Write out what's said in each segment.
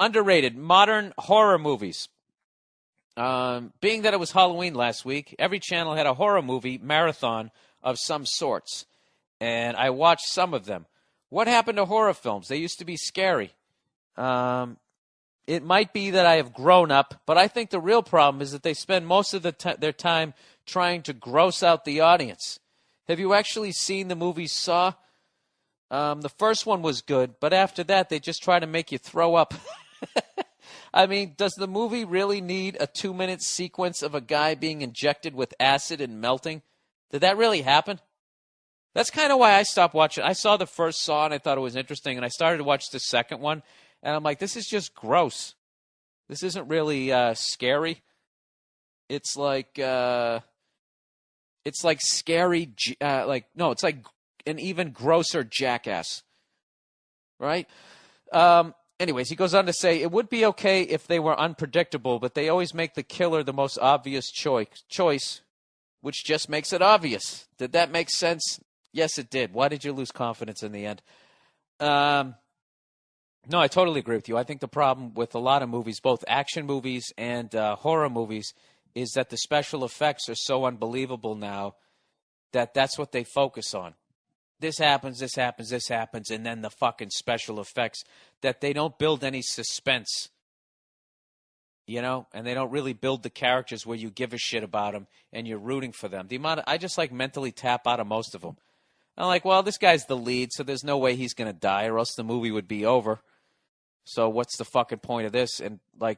Underrated modern horror movies. Being that it was Halloween last week, every channel had a horror movie marathon of some sorts, and I watched some of them. What happened to horror films? They used to be scary. It might be that I have grown up, but I think the real problem is that they spend most of their time trying to gross out the audience. Have you actually seen the movie Saw? The first one was good, but after that, they just try to make you throw up. I mean, does the movie really need a 2-minute sequence of a guy being injected with acid and melting? Did that really happen? That's kind of why I stopped watching. I saw the first Saw, and I thought it was interesting, and I started to watch the second one, and I'm like, this is just gross. This isn't really scary. It's like scary, it's like an even grosser Jackass, right? Anyways, he goes on to say, it would be okay if they were unpredictable, but they always make the killer the most obvious choice, which just makes it obvious. Did that make sense? Yes, it did. Why did you lose confidence in the end? No, I totally agree with you. I think the problem with a lot of movies, both action movies and horror movies, is that the special effects are so unbelievable now that that's what they focus on. This happens, this happens, this happens, and then the fucking special effects, that they don't build any suspense, and they don't really build the characters where you give a shit about them and you're rooting for them. I just mentally tap out of most of them. I'm like, well, this guy's the lead, so there's no way he's going to die or else the movie would be over. So what's the fucking point of this? And I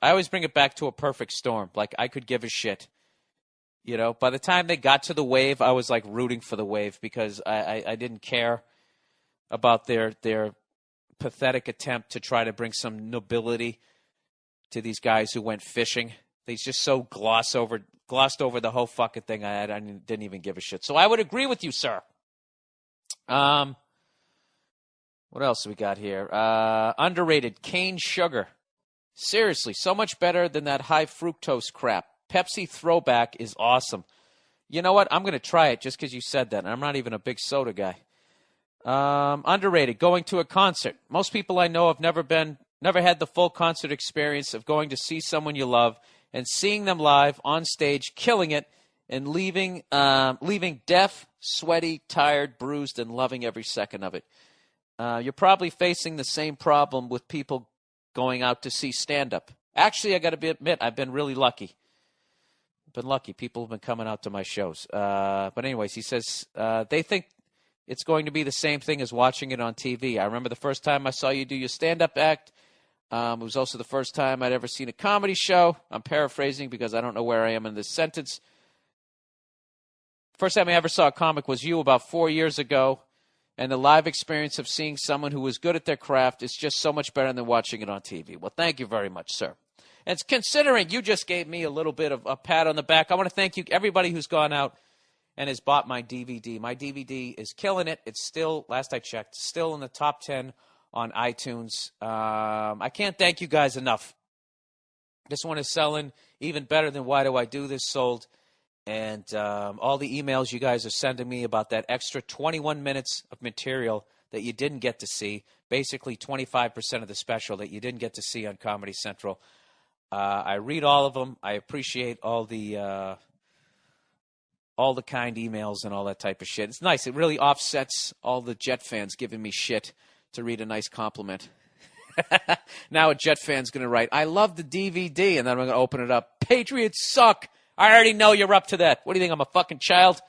always bring it back to A Perfect Storm. I could give a shit. By the time they got to the wave, I was rooting for the wave because I didn't care about their pathetic attempt to try to bring some nobility to these guys who went fishing. They just so glossed over the whole fucking thing. I didn't even give a shit. So I would agree with you, sir. What else we got here? Underrated cane sugar. Seriously, so much better than that high fructose crap. Pepsi Throwback is awesome. You know what? I'm going to try it just because you said that. And I'm not even a big soda guy. Underrated. Going to a concert. Most people I know have never had the full concert experience of going to see someone you love and seeing them live on stage, killing it, and leaving deaf, sweaty, tired, bruised, and loving every second of it. You're probably facing the same problem with people going out to see stand-up. Actually, I got to admit, I've been really lucky. People have been coming out to my shows. But anyways, he says they think it's going to be the same thing as watching it on TV. I remember the first time I saw you do your stand-up act. It was also the first time I'd ever seen a comedy show. I'm paraphrasing because I don't know where I am in this sentence. First time I ever saw a comic was you about 4 years ago. And the live experience of seeing someone who was good at their craft is just so much better than watching it on TV. Well, thank you very much, sir. And considering you just gave me a little bit of a pat on the back, I want to thank you, everybody who's gone out and has bought my DVD. My DVD is killing it. It's still, last I checked, still in the top 10 on iTunes. I can't thank you guys enough. This one is selling even better than Why Do I Do This sold. And all the emails you guys are sending me about that extra 21 minutes of material that you didn't get to see, basically 25% of the special that you didn't get to see on Comedy Central. I read all of them. I appreciate all the kind emails and all that type of shit. It's nice. It really offsets all the Jet fans giving me shit to read a nice compliment. Now a Jet fan's going to write, I love the DVD, and then I'm going to open it up. Patriots suck. I already know you're up to that. What do you think, I'm a fucking child?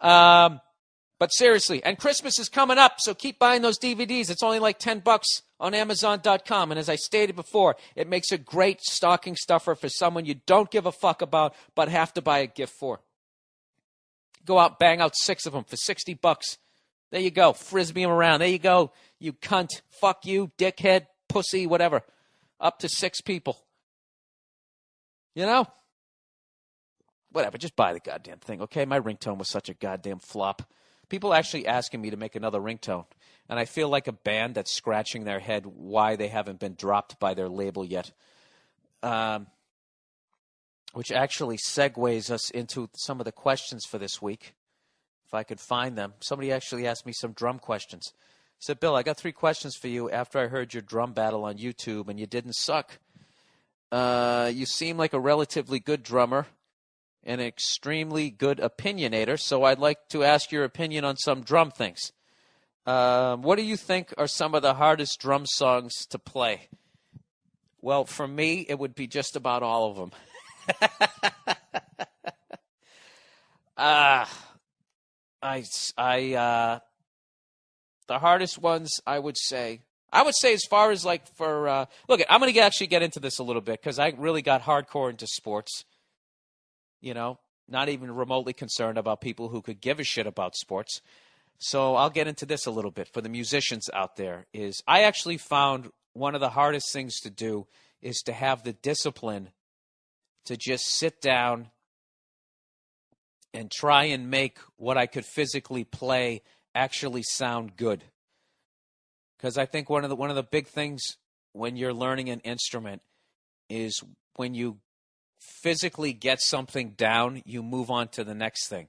But seriously, and Christmas is coming up, so keep buying those DVDs. It's only like $10 on Amazon.com. And as I stated before, it makes a great stocking stuffer for someone you don't give a fuck about but have to buy a gift for. Go out, bang out 6 of them for $60. There you go. Frisbee them around. There you go. You cunt. Fuck you, dickhead, pussy, whatever. Up to 6 people. Whatever, just buy the goddamn thing, okay? My ringtone was such a goddamn flop. People actually asking me to make another ringtone, and I feel like a band that's scratching their head why they haven't been dropped by their label yet. Which actually segues us into some of the questions for this week, if I could find them. Somebody actually asked me some drum questions. said, Bill, I got 3 questions for you after I heard your drum battle on YouTube, and you didn't suck. You seem like a relatively good drummer and an extremely good opinionator, so I'd like to ask your opinion on some drum things. What do you think are some of the hardest drum songs to play? Well, for me, it would be just about all of them. The hardest ones, I would say as far as like for, look, I'm going to actually get into this a little bit because I really got hardcore into sports. Not even remotely concerned about people who could give a shit about sports. So I'll get into this a little bit for the musicians out there. Is I actually found one of the hardest things to do is to have the discipline to just sit down and try and make what I could physically play actually sound good. Because I think one of the big things when you're learning an instrument is when you physically get something down, you move on to the next thing.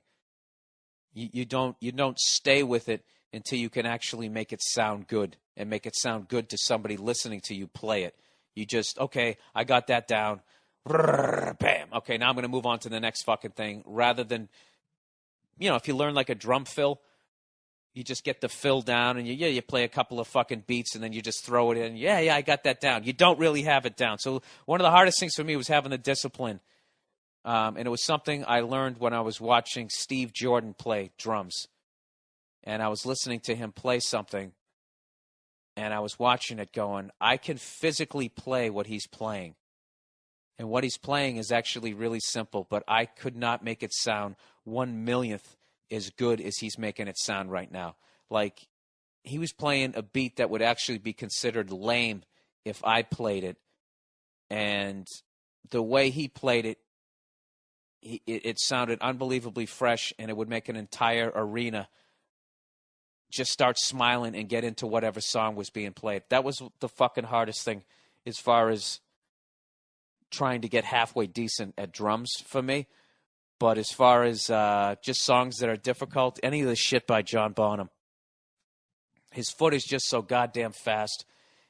You don't stay with it until you can actually make it sound good and make it sound good to somebody listening to you play it. You just, okay, I got that down. Bam. Okay, now I'm going to move on to the next fucking thing. Rather than, if you learn like a drum fill, you just get the fill down and you play a couple of fucking beats and then you just throw it in. Yeah, I got that down. You don't really have it down. So one of the hardest things for me was having the discipline. And it was something I learned when I was watching Steve Jordan play drums. And I was listening to him play something. And I was watching it going, I can physically play what he's playing. And what he's playing is actually really simple, but I could not make it sound 1/1,000,000th as good as he's making it sound right now. Like, he was playing a beat that would actually be considered lame if I played it. And the way he played it, it sounded unbelievably fresh, and it would make an entire arena just start smiling and get into whatever song was being played. That was the fucking hardest thing as far as trying to get halfway decent at drums for me. But as far as just songs that are difficult, any of the shit by John Bonham. His foot is just so goddamn fast.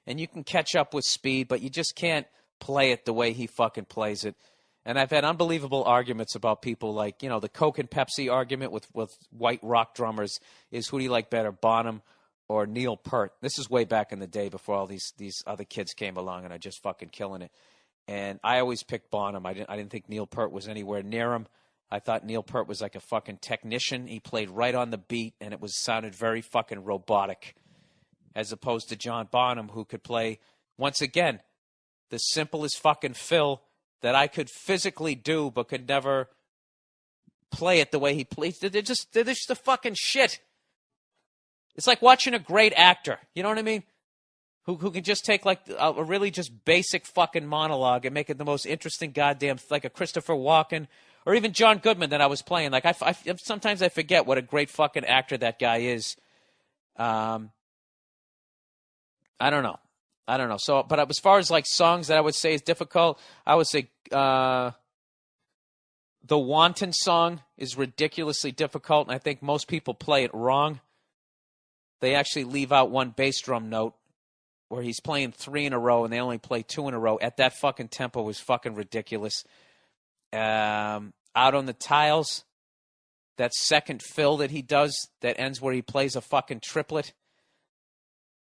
And you can catch up with speed, but you just can't play it the way he fucking plays it. And I've had unbelievable arguments about people like, the Coke and Pepsi argument with white rock drummers is who do you like better, Bonham or Neil Peart? This is way back in the day before all these other kids came along and are just fucking killing it. And I always picked Bonham. I didn't think Neil Peart was anywhere near him. I thought Neil Peart was like a fucking technician. He played right on the beat, and it sounded very fucking robotic, as opposed to John Bonham, who could play, once again, the simplest fucking fill that I could physically do, but could never play it the way he plays. They're just the fucking shit. It's like watching a great actor. You know what I mean? Who can just take like a really just basic fucking monologue and make it the most interesting goddamn, like a Christopher Walken or even John Goodman that I was playing. Like I sometimes I forget what a great fucking actor that guy is. I don't know. So, but as far as like songs that I would say is difficult, I would say the Wanton song is ridiculously difficult, and I think most people play it wrong. They actually leave out one bass drum note where he's playing 3 in a row and they only play 2 in a row. At that fucking tempo was fucking ridiculous. Out on the Tiles, that second fill that he does that ends where he plays a fucking triplet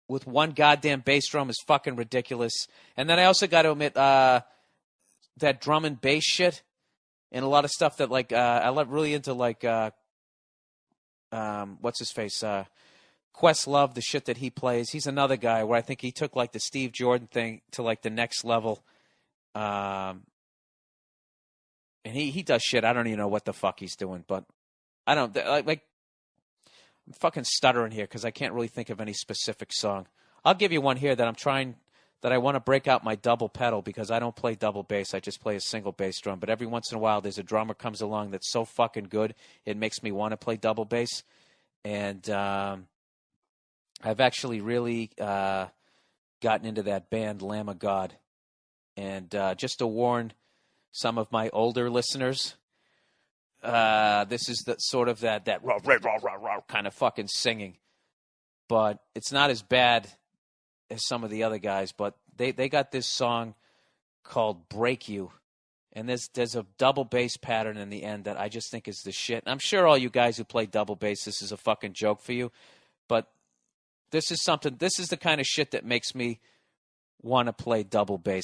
with one goddamn bass drum is fucking ridiculous. And then I also got to admit that drum and bass shit and a lot of stuff that like I love really into like what's his face Questlove, the shit that he plays. He's another guy where I think he took like the Steve Jordan thing to like the next level. And he does shit. I don't even know what the fuck he's doing, but I don't like I'm fucking stuttering here because I can't really think of any specific song. I'll give you one here that I want to break out my double pedal because I don't play double bass. I just play a single bass drum. But every once in a while, there's a drummer comes along that's so fucking good, it makes me want to play double bass. And I've actually really gotten into that band, Lamb of God. And just to warn some of my older listeners, this is the sort of that rah, rah, rah, rah, rah kind of fucking singing. but it's not as bad as some of the other guys. But they got this song called "Break You," and there's a double bass pattern in the end that I just think is the shit. And I'm sure all you guys who play double bass, this is a fucking joke for you, but this is something. This is the kind of shit that makes me want to play double bass.